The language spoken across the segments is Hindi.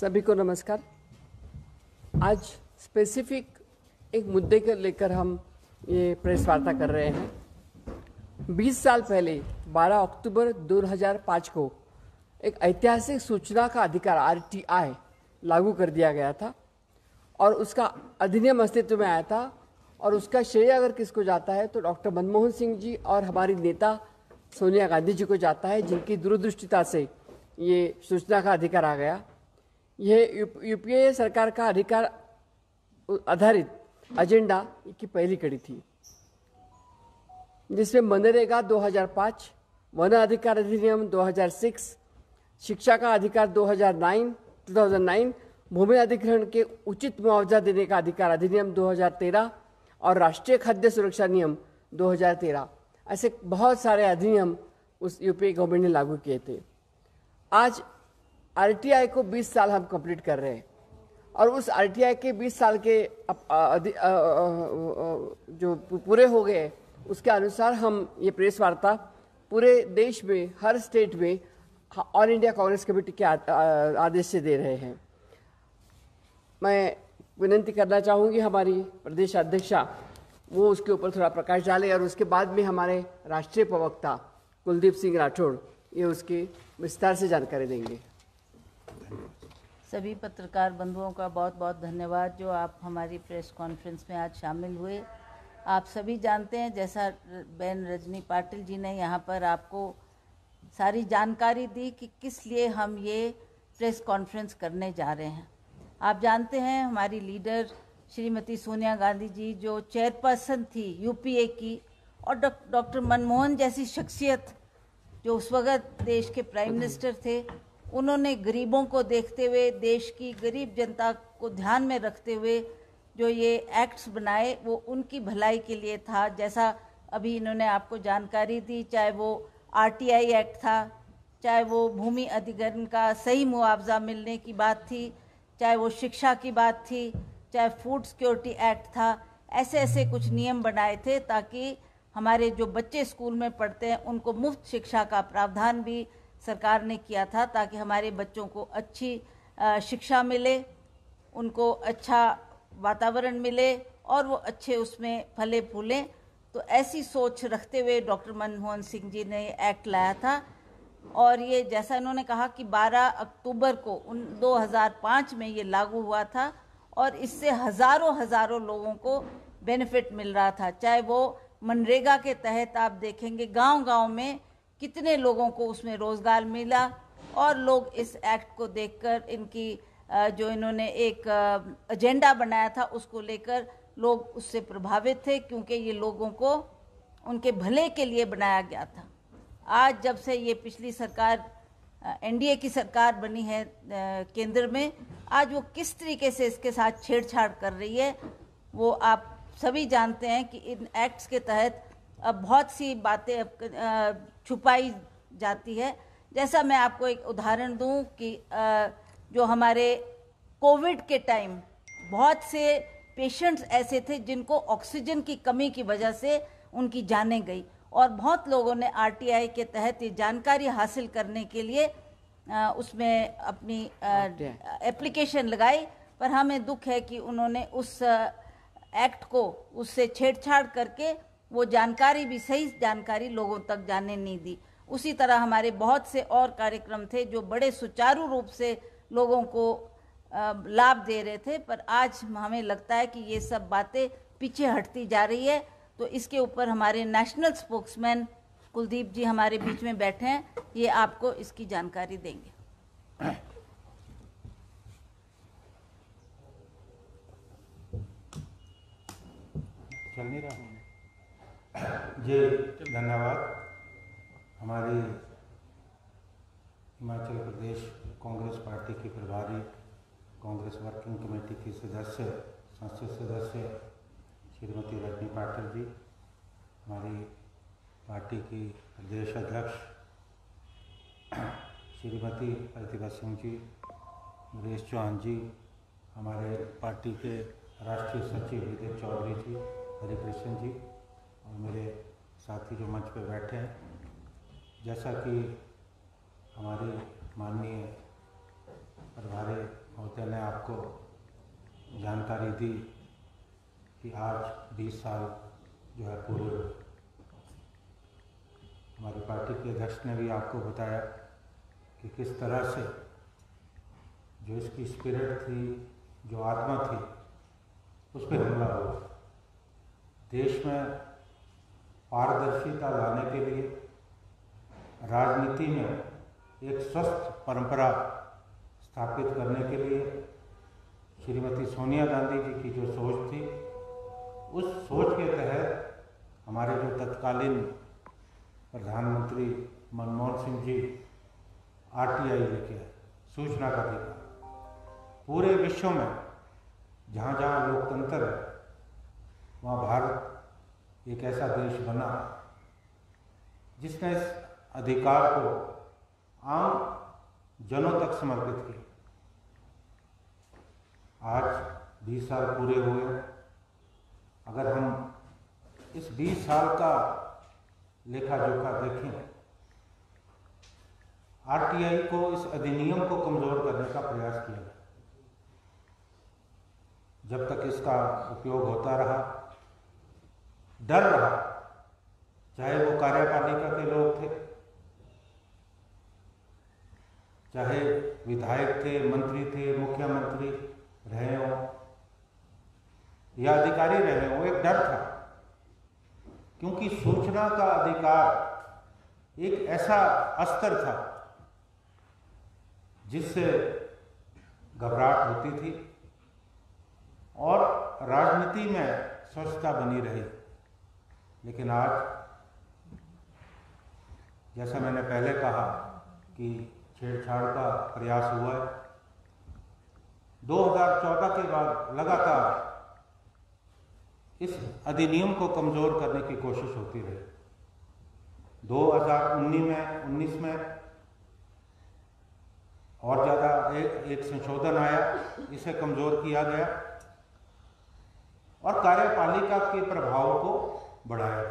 सभी को नमस्कार। आज स्पेसिफिक एक मुद्दे को लेकर हम ये प्रेस वार्ता कर रहे हैं। 20 साल पहले 12 अक्टूबर 2005 को एक ऐतिहासिक सूचना का अधिकार RTI लागू कर दिया गया था और उसका अधिनियम अस्तित्व में आया था। और उसका श्रेय अगर किसको जाता है तो डॉक्टर मनमोहन सिंह जी और हमारी नेता सोनिया गांधी जी को जाता है, जिनकी दूरदृष्टिता से ये सूचना का अधिकार आ गया। यह यूपीए सरकार का अधिकार आधारित एजेंडा की पहली कड़ी थी, जिसमें मनरेगा 2005, वन अधिकार अधिनियम 2006, शिक्षा का अधिकार 2009, भूमि अधिग्रहण के उचित मुआवजा देने का अधिकार अधिनियम 2013 और राष्ट्रीय खाद्य सुरक्षा नियम 2013, ऐसे बहुत सारे अधिनियम उस यूपीए गवर्नमेंट ने लागू किए थे। आज RTI को 20 साल हम कंप्लीट कर रहे हैं और उस RTI के 20 साल के जो पूरे हो गए, उसके अनुसार हम ये प्रेस वार्ता पूरे देश में हर स्टेट में ऑल इंडिया कांग्रेस कमेटी के आदेश से दे रहे हैं। मैं विनती करना चाहूँगी हमारी प्रदेश अध्यक्षा वो उसके ऊपर थोड़ा प्रकाश डालें और उसके बाद में हमारे राष्ट्रीय प्रवक्ता कुलदीप सिंह राठौड़ ये उसकी विस्तार से जानकारी देंगे। सभी पत्रकार बंधुओं का बहुत बहुत धन्यवाद जो आप हमारी प्रेस कॉन्फ्रेंस में आज शामिल हुए। आप सभी जानते हैं, जैसा बहन रजनी पाटिल जी ने यहाँ पर आपको सारी जानकारी दी कि किस लिए हम ये प्रेस कॉन्फ्रेंस करने जा रहे हैं। आप जानते हैं हमारी लीडर श्रीमती सोनिया गांधी जी जो चेयरपर्सन थी यूपीए की, और डॉक्टर मनमोहन जैसी शख्सियत जो उस वक्त देश के प्राइम मिनिस्टर थे, उन्होंने गरीबों को देखते हुए, देश की गरीब जनता को ध्यान में रखते हुए जो ये एक्ट्स बनाए वो उनकी भलाई के लिए था। जैसा अभी इन्होंने आपको जानकारी दी, चाहे वो RTI एक्ट था, चाहे वो भूमि अधिग्रहण का सही मुआवजा मिलने की बात थी, चाहे वो शिक्षा की बात थी, चाहे फूड सिक्योरिटी एक्ट था। ऐसे ऐसे कुछ नियम बनाए थे ताकि हमारे जो बच्चे स्कूल में पढ़ते हैं उनको मुफ्त शिक्षा का प्रावधान भी सरकार ने किया था, ताकि हमारे बच्चों को अच्छी शिक्षा मिले, उनको अच्छा वातावरण मिले और वो अच्छे उसमें फले फूलें। तो ऐसी सोच रखते हुए डॉक्टर मनमोहन सिंह जी ने एक्ट लाया था। और ये जैसा इन्होंने कहा कि 12 अक्टूबर को 2005 में ये लागू हुआ था और इससे हज़ारों लोगों को बेनिफिट मिल रहा था। चाहे वो मनरेगा के तहत आप देखेंगे गांव-गांव में कितने लोगों को उसमें रोज़गार मिला, और लोग इस एक्ट को देखकर इनकी जो इन्होंने एक एजेंडा बनाया था उसको लेकर लोग उससे प्रभावित थे, क्योंकि ये लोगों को उनके भले के लिए बनाया गया था। आज जब से ये पिछली सरकार NDA की सरकार बनी है केंद्र में, आज वो किस तरीके से इसके साथ छेड़छाड़ कर रही है वो आप सभी जानते हैं कि इन एक्ट्स के तहत अब बहुत सी बातें छुपाई जाती है। जैसा मैं आपको एक उदाहरण दूं कि जो हमारे कोविड के टाइम बहुत से पेशेंट्स ऐसे थे जिनको ऑक्सीजन की कमी की वजह से उनकी जानें गई, और बहुत लोगों ने RTI के तहत ये जानकारी हासिल करने के लिए उसमें अपनी एप्लीकेशन लगाई। पर हमें दुख है कि उन्होंने उस एक्ट को उससे छेड़छाड़ करके वो जानकारी भी, सही जानकारी लोगों तक जाने नहीं दी। उसी तरह हमारे बहुत से और कार्यक्रम थे जो बड़े सुचारू रूप से लोगों को लाभ दे रहे थे, पर आज हमें लगता है कि ये सब बातें पीछे हटती जा रही है। तो इसके ऊपर हमारे नेशनल स्पोक्समैन कुलदीप जी हमारे बीच में बैठे हैं, ये आपको इसकी जानकारी देंगे। चल नहीं रहा जी। धन्यवाद। हमारी हिमाचल प्रदेश कांग्रेस पार्टी की प्रभारी, कांग्रेस वर्किंग कमेटी की सदस्य, संसद सदस्य श्रीमती रजनी पाटिल जी, हमारी पार्टी की प्रदेश अध्यक्ष श्रीमती प्रतिभा सिंह जी, नरेश चौहान जी, हमारे पार्टी के राष्ट्रीय सचिव विजय चौधरी जी, हरिकृष्ण जी, और मेरे साथी जो मंच पर बैठे हैं। जैसा कि हमारी माननीय प्रभारी महोदय ने आपको जानकारी दी कि आज 20 साल जो है पूरे हुए। हमारी पार्टी के अध्यक्ष ने भी आपको बताया कि किस तरह से जो इसकी स्पिरिट थी, जो आत्मा थी, उस पर हमला हुआ। देश में पारदर्शिता लाने के लिए राजनीति में एक स्वस्थ परंपरा स्थापित करने के लिए श्रीमती सोनिया गांधी जी की जो सोच थी, उस सोच के तहत हमारे जो तत्कालीन प्रधानमंत्री मनमोहन सिंह जी RTI लेके आए, सूचना का अधिकार। पूरे विश्व में जहाँ जहाँ लोकतंत्र है वहाँ भारत एक ऐसा देश बना जिसने इस अधिकार को आम जनों तक समर्पित किया। आज 20 साल पूरे हुए। अगर हम इस 20 साल का लेखा जोखा देखें, RTI को, इस अधिनियम को कमजोर करने का प्रयास किया गया। जब तक इसका उपयोग होता रहा, डर रहा, चाहे वो कार्यपालिका के लोग थे, चाहे विधायक थे, मंत्री थे, मुख्यमंत्री रहे हो या अधिकारी रहे हो, एक डर था। क्योंकि सूचना का अधिकार एक ऐसा अस्त्र था जिससे घबराहट होती थी और राजनीति में स्वच्छता बनी रही। लेकिन आज, जैसा मैंने पहले कहा कि छेड़छाड़ का प्रयास हुआ है, 2014 के बाद लगातार इस अधिनियम को कमजोर करने की कोशिश होती रही। 2019 में और ज़्यादा एक संशोधन आया, इसे कमजोर किया गया और कार्यपालिका के प्रभाव को बढ़ाया।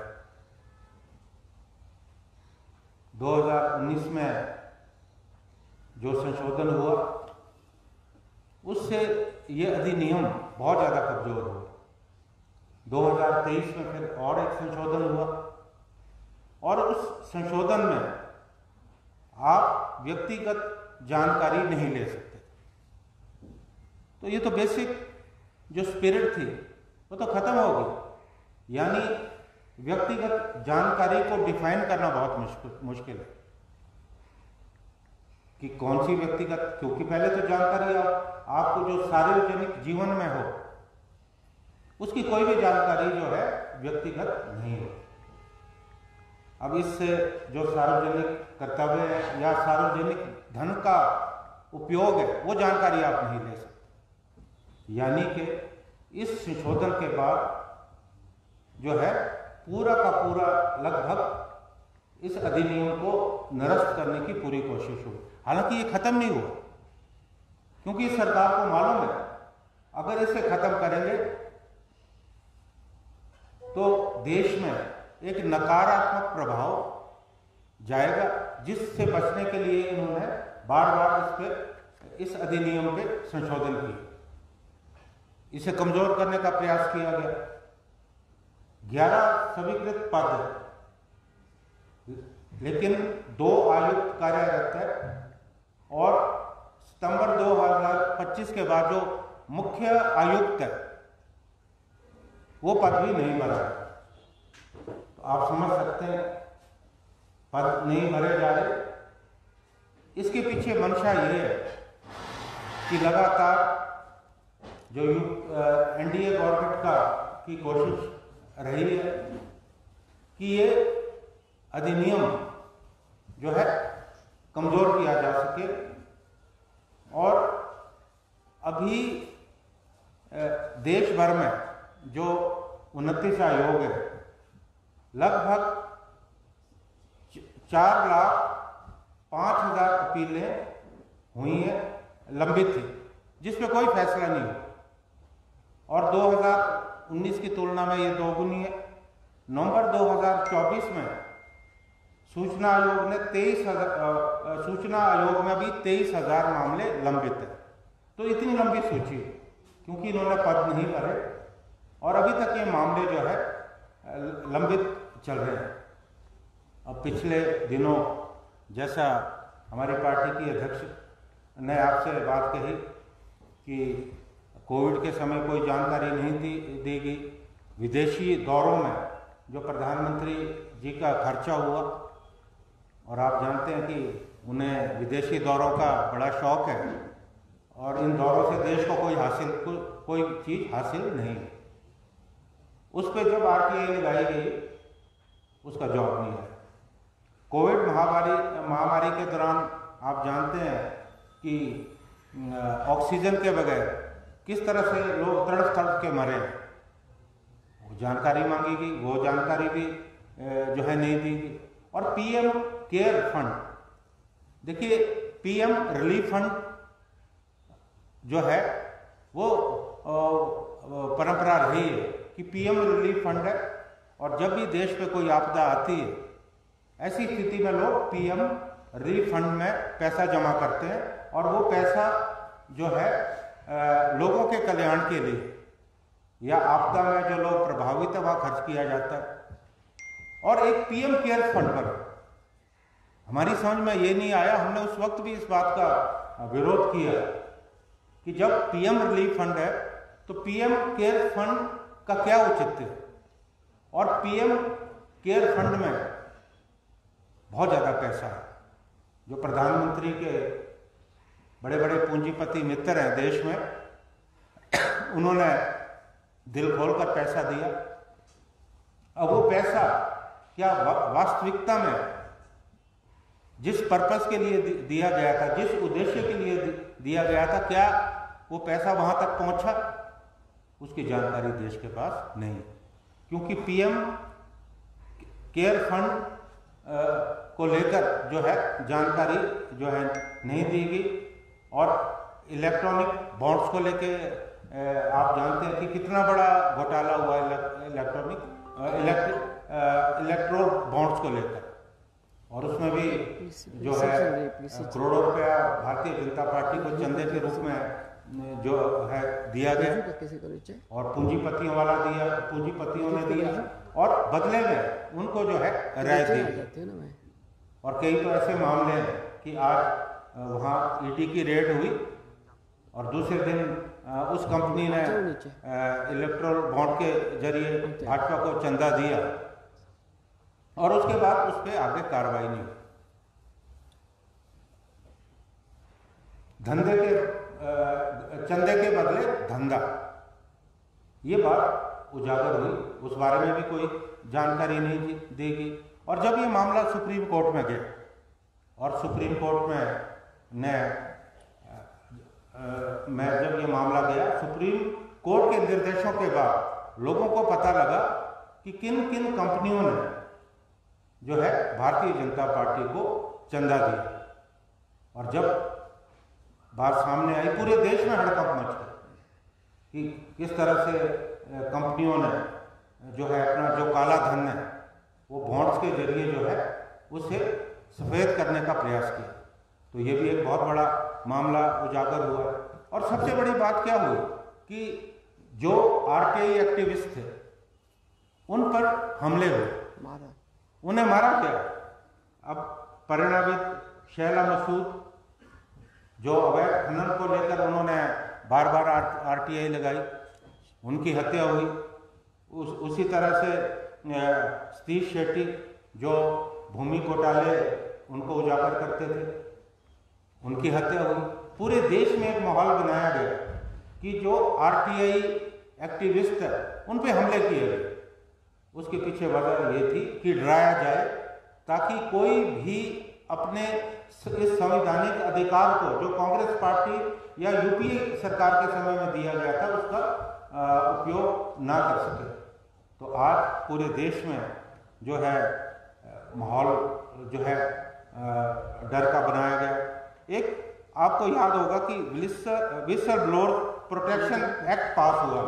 2019 में जो संशोधन हुआ उससे ये अधिनियम बहुत ज़्यादा कमजोर हुआ। 2023 में फिर और एक संशोधन हुआ और उस संशोधन में आप व्यक्तिगत जानकारी नहीं ले सकते। तो ये तो बेसिक जो स्पिरिट थी वो तो खत्म हो गई। यानी व्यक्तिगत जानकारी को डिफाइन करना बहुत मुश्किल है कि कौन सी व्यक्तिगत, क्योंकि पहले तो जानकारी आपको जो सार्वजनिक जीवन में हो उसकी कोई भी जानकारी जो है व्यक्तिगत नहीं हो। अब इससे जो सार्वजनिक कर्तव्य है या सार्वजनिक धन का उपयोग है वो जानकारी आप नहीं ले सकते। यानी कि इस संशोधन के बाद जो है पूरा का पूरा लगभग इस अधिनियम को निरस्त करने की पूरी कोशिश हुई। हालांकि ये खत्म नहीं हुआ, क्योंकि सरकार को मालूम है अगर इसे खत्म करेंगे तो देश में एक नकारात्मक प्रभाव जाएगा, जिससे बचने के लिए इन्होंने बार बार इस अधिनियम के संशोधन किए। इसे कमजोर करने का प्रयास किया गया। 11 स्वीकृत पद है, लेकिन 2 आयुक्त कार्यरत है और सितंबर 2025 के बाद जो मुख्य आयुक्त है वो पद भी नहीं भरा है। तो आप समझ सकते हैं पद नहीं भरे जा रहे। इसके पीछे मंशा ये है कि लगातार जो NDA गवर्नमेंट की कोशिश रही है कि ये अधिनियम जो है कमजोर किया जा सके। और अभी देश भर में जो 29 आयोग है, लगभग 4,05,000 अपीलें हुई हैं, लंबित थी, जिसमें कोई फैसला नहीं हुआ। और 2019 की तुलना में ये दोगुनी है। नवंबर 2024 में सूचना आयोग में भी 23,000 मामले लंबित है। तो इतनी लंबी सोचिए, क्योंकि इन्होंने पद नहीं भरे और अभी तक ये मामले जो है लंबित चल रहे हैं। अब पिछले दिनों जैसा हमारी पार्टी की अध्यक्ष ने आपसे बात कही कि कोविड के समय कोई जानकारी नहीं दी गई, विदेशी दौरों में जो प्रधानमंत्री जी का खर्चा हुआ, और आप जानते हैं कि उन्हें विदेशी दौरों का बड़ा शौक है और इन दौरों से देश को कोई चीज़ हासिल नहीं है। उस पर जब RTI लगाई गई उसका जवाब नहीं है। कोविड महामारी के दौरान आप जानते हैं कि ऑक्सीजन के बगैर किस तरह से लोग तड़प के मरे, वो जानकारी मांगी गई, वो जानकारी भी जो है नहीं दी गई। और PM केयर फंड, देखिए PM रिलीफ फंड जो है वो परंपरा रही है कि PM रिलीफ फंड है, और जब भी देश पे कोई आपदा आती है ऐसी स्थिति में लोग PM रिलीफ फंड में पैसा जमा करते हैं, और वो पैसा जो है लोगों के कल्याण के लिए या आपदा में जो लोग प्रभावित है वहाँ खर्च किया जाता है। और एक PM केयर फंड पर हमारी समझ में ये नहीं आया, हमने उस वक्त भी इस बात का विरोध किया कि जब PM रिलीफ फंड है तो PM केयर फंड का क्या औचित्य है। और PM केयर फंड में बहुत ज़्यादा पैसा है, जो प्रधानमंत्री के बड़े बड़े पूंजीपति मित्र हैं देश में, उन्होंने दिल खोलकर पैसा दिया। अब वो पैसा क्या वास्तविकता में जिस पर्पस के लिए दिया गया था, जिस उद्देश्य के लिए दिया गया था, क्या वो पैसा वहां तक पहुंचा, उसकी जानकारी देश के पास नहीं। क्योंकि PM केयर फंड को लेकर जो है जानकारी जो है नहीं दी गई। और इलेक्ट्रॉनिक बॉन्ड्स को लेके आप जानते हैं कि कितना बड़ा घोटाला हुआ इलेक्ट्रोल बॉन्ड्स को लेकर, और उसमें भी जो है करोड़ों रुपया भारतीय जनता पार्टी को चंदे के रूप में जो है दिया गया, और पूंजीपतियों ने दिया, और बदले में उनको जो है राय दी। और कई तो ऐसे मामले हैं कि आज वहाँ ED की रेड हुई और दूसरे दिन उस कंपनी ने इलेक्ट्रोल बॉन्ड के जरिए भाजपा को चंदा दिया, और उसके बाद उस पर आगे कार्रवाई नहीं हुई। चंदे के बदले धंधा, ये बात उजागर हुई, उस बारे में भी कोई जानकारी नहीं देगी। और जब ये मामला सुप्रीम कोर्ट में गया और सुप्रीम कोर्ट में जब ये मामला गया, सुप्रीम कोर्ट के निर्देशों के बाद लोगों को पता लगा कि किन किन कंपनियों ने जो है भारतीय जनता पार्टी को चंदा दिया। और जब बात सामने आई, पूरे देश में हड़कंप मच गई कि किस तरह से कंपनियों ने जो है अपना जो काला धन है वो बॉन्ड्स के जरिए जो है उसे सफ़ेद करने का प्रयास किया। तो ये भी एक बहुत बड़ा मामला उजागर हुआ। और सबसे बड़ी बात क्या हुई कि जो RTI एक्टिविस्ट थे उन पर हमले हुए, उन्हें मारा गया। अब परिणामित शैला मसूद जो अवैध खनन को लेकर उन्होंने बार बार RTI लगाई, उनकी हत्या हुई। उसी तरह से सतीश शेट्टी जो भूमि घोटाले उनको उजागर करते थे, उनकी हत्या हुई। पूरे देश में एक माहौल बनाया गया कि जो RTI एक्टिविस्ट है उन पे हमले किए गए। उसके पीछे वजह ये थी कि डराया जाए ताकि कोई भी अपने इस संवैधानिक अधिकार को जो कांग्रेस पार्टी या UPA सरकार के समय में दिया गया था उसका उपयोग ना कर सके। तो आज पूरे देश में जो है माहौल जो है डर का बनाया गया। एक आपको याद होगा कि विसल ब्लोअर प्रोटेक्शन एक्ट पास हुआ,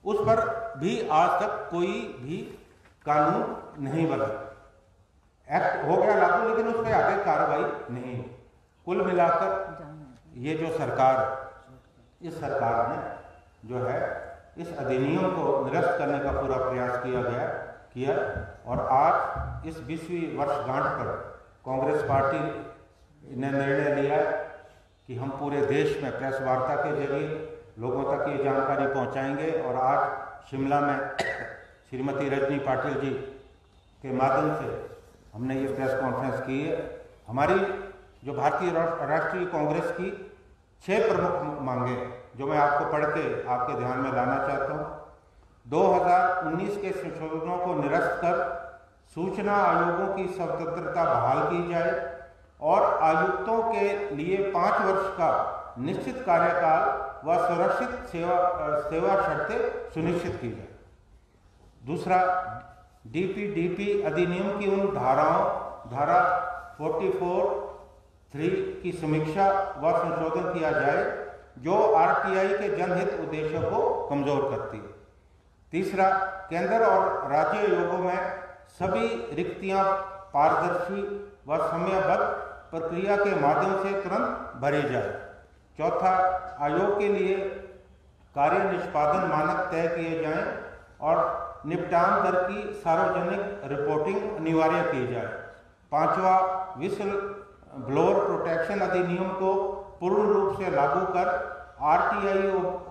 उस पर भी आज तक कोई भी कानून नहीं बना। एक्ट हो गया लागू, लेकिन उस पर आगे कार्रवाई नहीं। कुल मिलाकर ये जो सरकार, इस सरकार ने जो है इस अधिनियम को निरस्त करने का पूरा प्रयास किया और आज इस 20वीं वर्षगांठ पर कांग्रेस पार्टी ने निर्णय लिया कि हम पूरे देश में प्रेस वार्ता के जरिए लोगों तक ये जानकारी पहुंचाएंगे। और आज शिमला में श्रीमती रजनी पाटिल जी के माध्यम से हमने ये प्रेस कॉन्फ्रेंस की है। हमारी जो भारतीय राष्ट्रीय कांग्रेस की 6 प्रमुख मांगे जो मैं आपको पढ़ के आपके ध्यान में लाना चाहता हूँ। 2019 के संशोधनों को निरस्त कर सूचना आयोगों की स्वतंत्रता बहाल की जाए और आयुक्तों के लिए 5 वर्ष का निश्चित कार्यकाल व सुरक्षित सेवा शर्तें सुनिश्चित की जाए। दूसरा, डीपीडीपी अधिनियम की उन धारा 44(3) की समीक्षा व संशोधन किया जाए जो आरटीआई के जनहित उद्देश्यों को कमजोर करती है। तीसरा, केंद्र और राज्य आयोगों में सभी रिक्तियां पारदर्शी व समयबद्ध प्रक्रिया के माध्यम से तुरंत भरी जाए। चौथा, आयोग के लिए कार्य निष्पादन मानक तय किए जाएं और निपटान दर की सार्वजनिक रिपोर्टिंग अनिवार्य की जाए। पांचवा, विसल ब्लोअर प्रोटेक्शन अधिनियम को पूर्ण रूप से लागू कर आरटीआई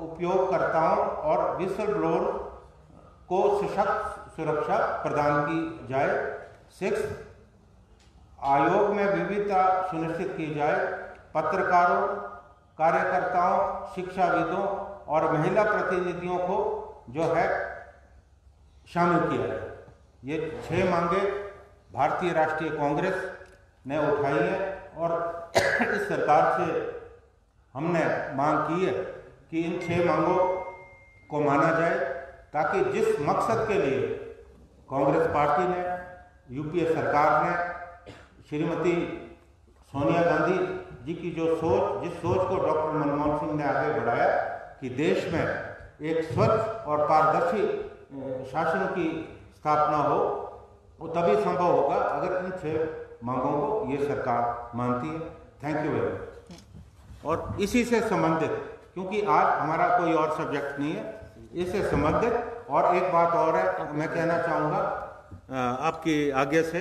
उपयोगकर्ताओं और विसल ब्लोअर को सशक्त सुरक्षा प्रदान की जाए। 6, आयोग में विविधता सुनिश्चित की जाए। पत्रकारों, कार्यकर्ताओं, शिक्षाविदों और महिला प्रतिनिधियों को जो है शामिल किया जाए। ये 6 मांगे भारतीय राष्ट्रीय कांग्रेस ने उठाई है और इस सरकार से हमने मांग की है कि इन 6 मांगों को माना जाए ताकि जिस मकसद के लिए कांग्रेस पार्टी ने, यूपीए सरकार ने श्रीमती सोनिया गांधी जी की जिस सोच को डॉक्टर मनमोहन सिंह ने आगे बढ़ाया कि देश में एक स्वच्छ और पारदर्शी शासन की स्थापना हो, वो तभी संभव होगा अगर इन 6 मांगों को ये सरकार मानती है। Thank you very much. और इसी से संबंधित, क्योंकि आज हमारा कोई और सब्जेक्ट नहीं है, इससे संबंधित और एक बात और है, मैं कहना चाहूँगा आपकी आज्ञा से,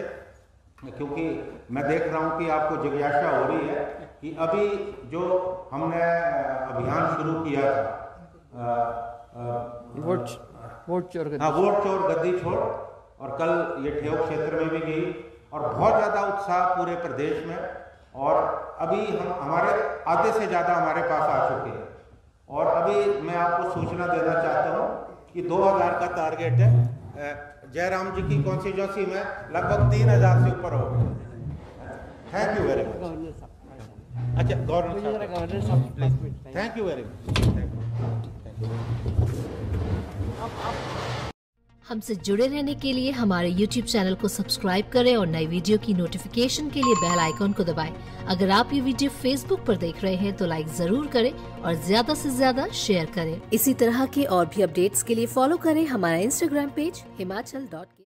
क्योंकि मैं देख रहा हूँ कि आपको जिज्ञासा हो रही है कि अभी जो हमने अभियान शुरू किया था वोट चोर गद्दी छोड़, और कल ये ठेव क्षेत्र में भी गई और बहुत ज़्यादा उत्साह पूरे प्रदेश में, और अभी हमारे आधे से ज़्यादा हमारे पास आ चुके हैं। और अभी मैं आपको सूचना देना चाहता हूँ कि 2000 का टारगेट है। जयराम जी की कॉन्स्टिट्यूंसी में लगभग 3000 से ऊपर हो गए। Thank you very much. अच्छा, गवर्नर साहब, थैंक यू वेरी मच। हमसे जुड़े रहने के लिए हमारे YouTube चैनल को सब्सक्राइब करें और नई वीडियो की नोटिफिकेशन के लिए बेल आइकॉन को दबाएं। अगर आप ये वीडियो Facebook पर देख रहे हैं तो लाइक जरूर करें और ज्यादा से ज्यादा शेयर करें। इसी तरह के और भी अपडेट्स के लिए फॉलो करें हमारा Instagram पेज himachal.ke।